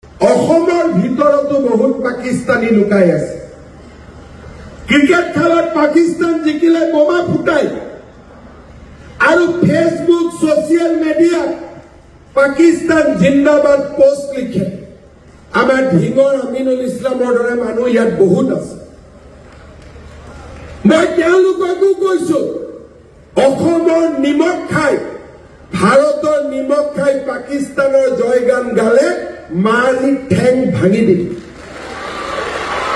অসমৰ ভিতৰতো বহুত পাকিস্তানী লুকাই আছে। ক্ৰিকেট খেলত পাকিস্তান জিকিলে বোমা ফুটায় আৰু ফেসবুক সোশিয়াল মিডিয়া পাকিস্তান জিন্দাবাদ পোস্ট লিখে। আমাৰ ঢিঙৰ আমিনুল ইছলামৰ দৰে মানুহ ইয়াত বহুত আছে। মই তেওঁলোককো কৈছো, অসমৰ নিমখ খাই ভাৰতৰ নিমখ খাই পাকিস্তানৰ জয়গান গালে মাৰি ঠেং ভাঙি দিম।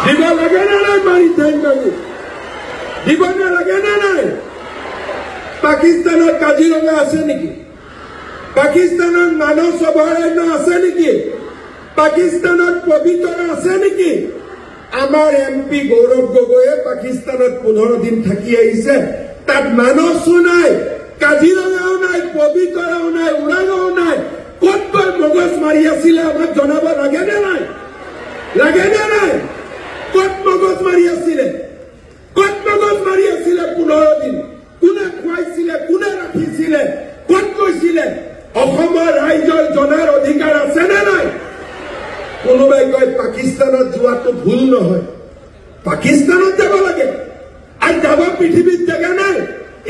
দিব লাগে না নাই? মাৰি ঠেং ভাঙি দিব নালাগে না নাই? পাকিস্তানৰ কাজিৰঙা আছে নেকি? পাকিস্তানৰ মানস অভয়াৰণ্য আছে নেকি? পাকিস্তানত পবিতৰা আছে নেকি? আমাৰ এমপি গৌৰৱ গগৈয়ে পাকিস্তানত 15 দিন থাকি আহিছে। তাত মানসো নাই, কাজিৰঙাও নাই, পবিতৰাও নাই, ওৰাঙাও নাই। ক'ত মগজ মাৰি আছিলে আমাক জনাব লাগে নে নাই? লাগে নে নাই? ক'ত মগজ মাৰি আছিলে? ক'ত মগজ মাৰি আছিলে 15 দিন? কোনে খুৱাইছিলে? কোনে ৰাখিছিলে? ক'ত গৈছিলে? অসমৰ ৰাইজৰ জনাৰ অধিকাৰ আছে নে নাই? কোনোবাই কয় পাকিস্তানত যোৱাটো ভুল নহয়। পাকিস্তানত যাব লাগে। আৰু যাব পৃথিৱীত জেগা নাই।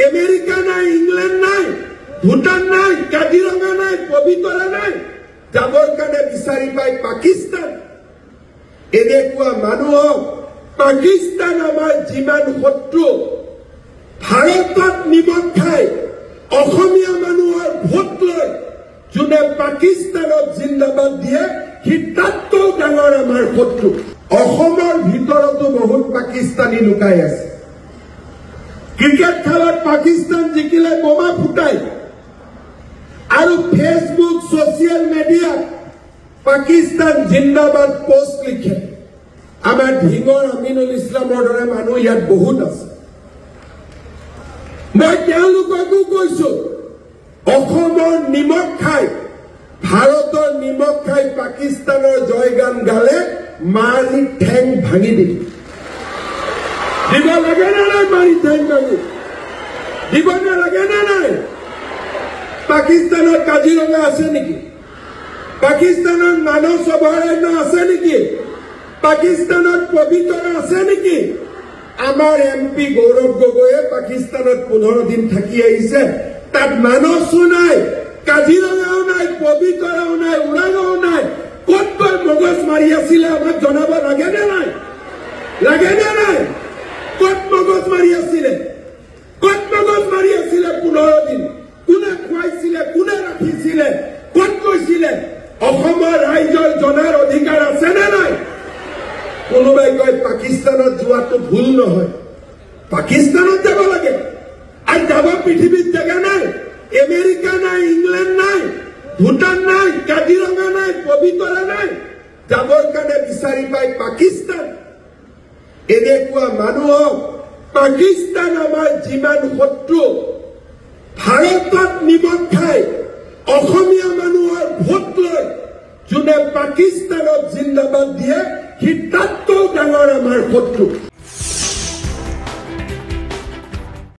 আমেৰিকা নাই, ইংলেণ্ড নাই, ভূটান নাই, কাজিৰঙা নাই, পবিতৰা নাই। যাবৰ কাৰণে বিচাৰি পাই পাকিস্তান। এনেকুৱা মানুহক পাকিস্তান আমাৰ যিমান শত্ৰু, ভাৰতত নিমখ খাই অসমীয়া মানুহৰ ভোট লৈ যোনে পাকিস্তানত জিন্দাবাদ দিয়ে, সি তাতকৈ ডাঙৰ আমাৰ শত্ৰু। অসমৰ ভিতৰতো বহুত পাকিস্তানী লুকাই আছে। ক্ৰিকেট খেলত পাকিস্তান জিকিলে বোমা ফুটায় আৰু ফেসবুক সোশিয়াল মিডিয়া পাকিস্তান জিন্দাবাদ পোস্ট লিখে। আমাৰ ঢিঙৰ আমিনুল ইছলামৰ দৰে মানুহ ইয়াত বহুত আছে। মই তেওঁলোককো কৈছো, অসমৰ নিমখ খাই ভাৰতৰ নিমখ খাই পাকিস্তানৰ জয়গান গালে মাৰি ঠেং ভাঙি দিম। দিব লাগে না নাই? মাৰি ঠেং ভাঙি দিব নালাগে না নাই? পাকিস্তানৰ কাজিৰঙা আছে নেকি? পাকিস্তানৰ মানস অভয়াৰণ্য আছে নেকি? পাকিস্তানত পবিতৰা আছে নেকি? আমাৰ এমপি গৌৰৱ গগৈয়ে পাকিস্তানত 15 দিন থাকি আহিছে। তাত মানসো নাই, কাজিৰঙাও নাই, পবিতৰাও নাই, ওৰাঙাও নাই। ক'ত মগজ মাৰি আছিলে আমাক জনাব লাগে নে নাই? লাগে নে নাই? ক'ত মগজ মাৰি আছিলে? ক'ত মগজ মাৰি আছিলে 15 দিন? কোনে খুৱাইছিলে? কোনে ৰাখিছিলে? ক'ত গৈছিলে? অসমৰ ৰাইজৰ জনাৰ অধিকাৰ আছে নে নাই? কোনোবাই কয় পাকিস্তানত যোৱাটো ভুল নহয়। পাকিস্তানত যাব লাগে। আৰু যাব পৃথিৱীত জেগা নাই। আমেৰিকা নাই, ইংলেণ্ড নাই, ভূটান নাই, কাজিৰঙা নাই, পবিতৰা নাই। যাবৰ কাৰণে বিচাৰি পাই পাকিস্তান। এনেকুৱা মানুহক পাকিস্তান আমাৰ যিমান শত্ৰু, ভাৰতত নিমখ খাই অসমীয়া মানুহৰ ভোট লৈ যোনে পাকিস্তানত জিন্দাবাদ দিয়ে, সি তাতকৈ ডাঙৰ আমাৰ শত্ৰু।